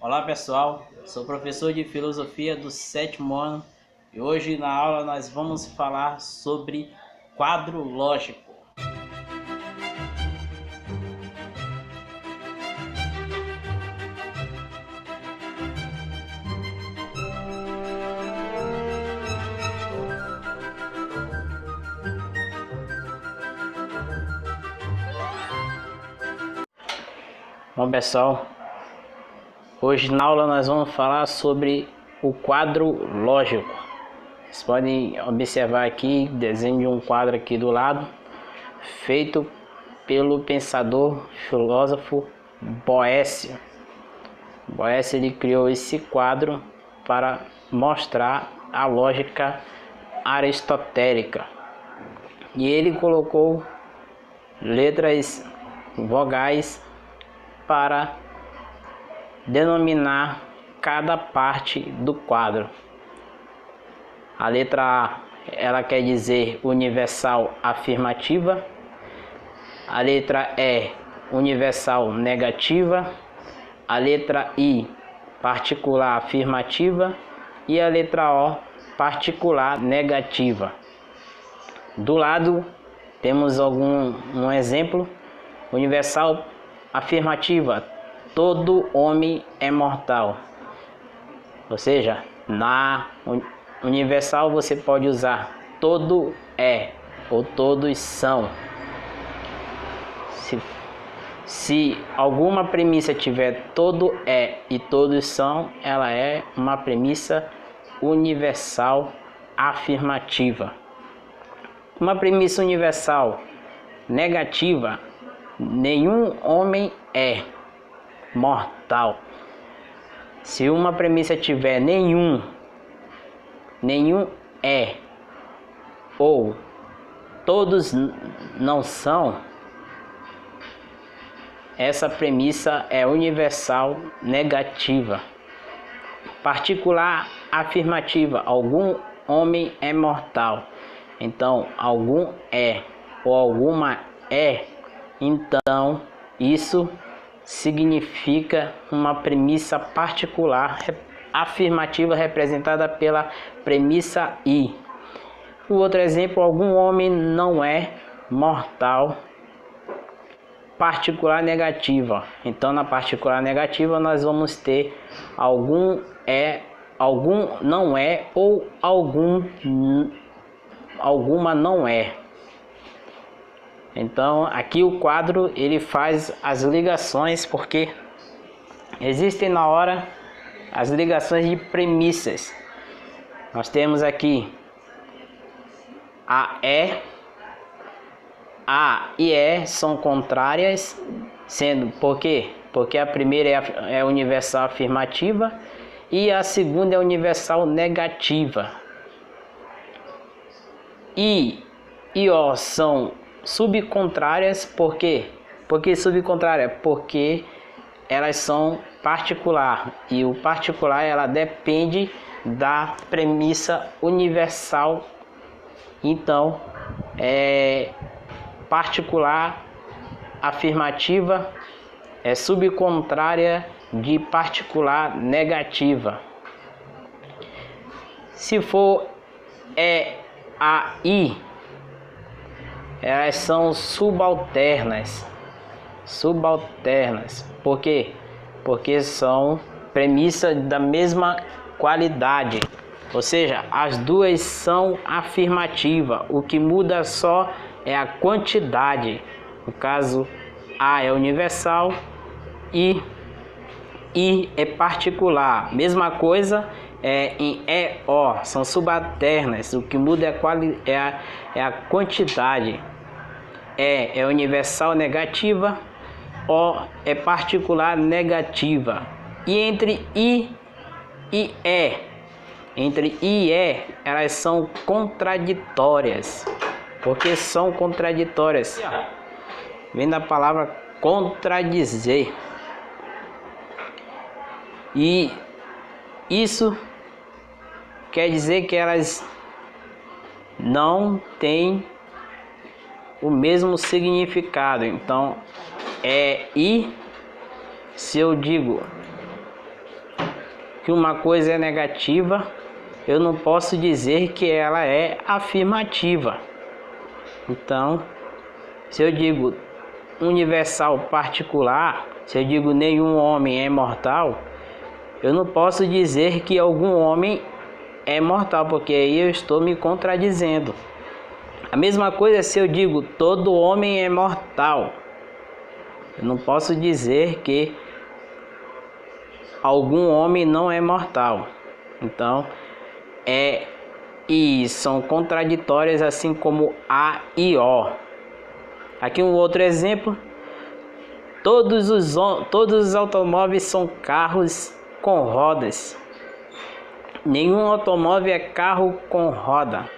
Olá pessoal, sou professor de filosofia do 7º ano e hoje na aula nós vamos falar sobre quadro lógico. Bom pessoal, hoje na aula nós vamos falar sobre o quadro lógico. Vocês podem observar aqui o desenho de um quadro aqui do lado, feito pelo pensador filósofo Boécio. Boécio ele criou esse quadro para mostrar a lógica aristotélica. E ele colocou letras vogais para denominar cada parte do quadro. A letra A, ela quer dizer universal afirmativa. A letra E, universal negativa. A letra I, particular afirmativa. E a letra O, particular negativa. Do lado temos um exemplo. Universal afirmativa: todo homem é mortal. Ou seja, na universal você pode usar todo é ou todos são. Se alguma premissa tiver todo é e todos são, ela é uma premissa universal afirmativa. Uma premissa universal negativa: nenhum homem é mortal. Se uma premissa tiver nenhum é ou todos não são, essa premissa é universal negativa. Particular afirmativa: algum homem é mortal. Então, algum é ou alguma é, então isso significa uma premissa particular afirmativa representada pela premissa I. O outro exemplo: algum homem não é mortal. Particular negativa. Então, na particular negativa nós vamos ter algum é, algum não é ou alguma não é. Então aqui o quadro ele faz as ligações, porque existem na hora as ligações de premissas. Nós temos aqui a e E são contrárias, sendo por quê? Porque a primeira é universal afirmativa e a segunda é universal negativa. I e O são subcontrárias. Por quê? Porque subcontrária? Porque elas são particular, e o particular ela depende da premissa universal. Então particular afirmativa é subcontrária de particular negativa. Se for a I, elas são subalternas. Por quê? Porque são premissas da mesma qualidade. Ou seja, as duas são afirmativas. O que muda só é a quantidade. No caso, A é universal e I é particular. Mesma coisa em EO, são subalternas. O que muda é a quantidade. E é universal negativa, O é particular negativa. E entre I e E, elas são contraditórias. Porque são contraditórias, vem da palavra contradizer. E isso quer dizer que elas não têm o mesmo significado. Então, e se eu digo que uma coisa é negativa, eu não posso dizer que ela é afirmativa. Então, se eu digo universal particular, se eu digo nenhum homem é mortal, eu não posso dizer que algum homem é mortal, porque aí eu estou me contradizendo. A mesma coisa se eu digo todo homem é mortal. Eu não posso dizer que algum homem não é mortal. Então, e são contraditórias, assim como A e O. Aqui um outro exemplo. Todos os automóveis são carros com rodas. Nenhum automóvel é carro com roda.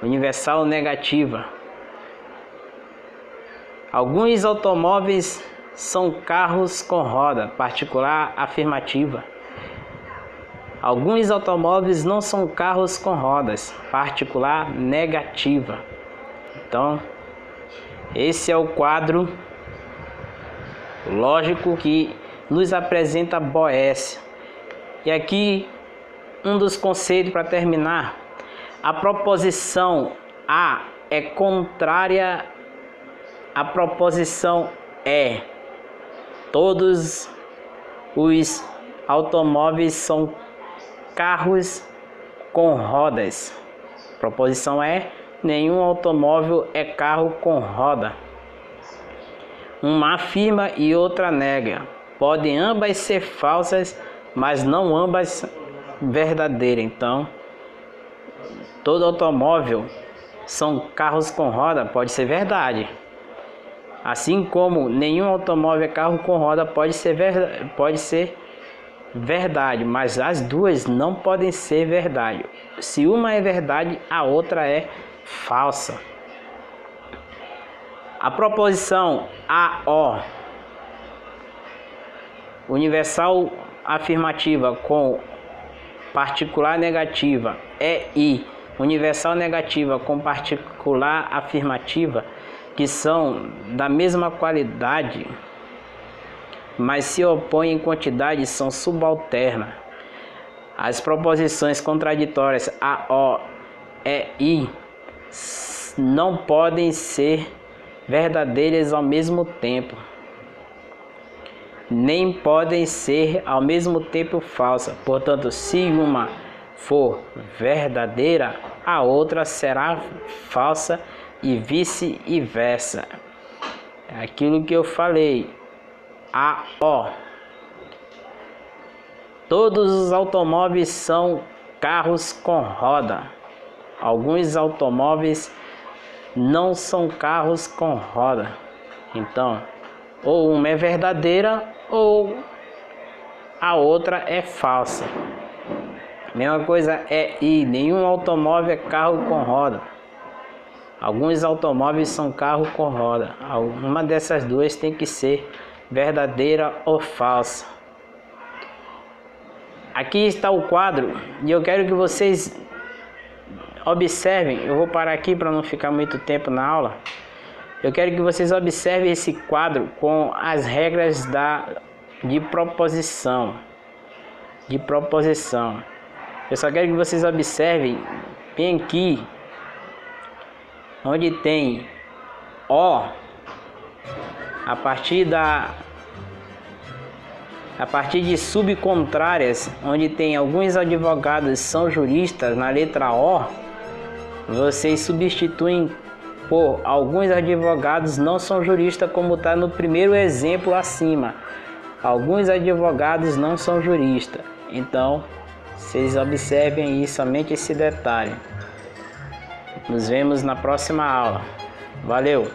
Universal negativa. Alguns automóveis são carros com roda. Particular afirmativa. Alguns automóveis não são carros com rodas. Particular negativa. Então, esse é o quadro lógico que nos apresenta Boécio. E aqui um dos conceitos para terminar. A proposição A é contrária à proposição E. Todos os automóveis são carros com rodas. Proposição E: nenhum automóvel é carro com roda. Uma afirma e outra nega. Podem ambas ser falsas, mas não ambas verdadeiras. Então, todo automóvel são carros com roda pode ser verdade. Assim como nenhum automóvel é carro com roda pode ser verdade, mas as duas não podem ser verdade. Se uma é verdade, a outra é falsa. A proposição AO, universal afirmativa com particular negativa, EI, universal negativa com particular afirmativa, que são da mesma qualidade, mas se opõem em quantidade, são subalternas. As proposições contraditórias AO e I não podem ser verdadeiras ao mesmo tempo, nem podem ser ao mesmo tempo falsas. Portanto, se uma for verdadeira, a outra será falsa e vice-versa. É aquilo que eu falei. AO. Todos os automóveis são carros com roda. Alguns automóveis não são carros com roda. Então, ou uma é verdadeira ou a outra é falsa. Mesma coisa é I. Nenhum automóvel é carro com roda. Alguns automóveis são carro com roda. Uma dessas duas tem que ser verdadeira ou falsa. Aqui está o quadro e eu quero que vocês observem. Eu vou parar aqui para não ficar muito tempo na aula. Eu quero que vocês observem esse quadro com as regras de proposição. Eu só quero que vocês observem bem aqui, onde tem O, a partir de subcontrárias, onde tem alguns advogados são juristas, na letra O, vocês substituem por alguns advogados não são juristas, como está no primeiro exemplo acima. Alguns advogados não são juristas. Então, vocês observem aí somente esse detalhe. Nos vemos na próxima aula. Valeu!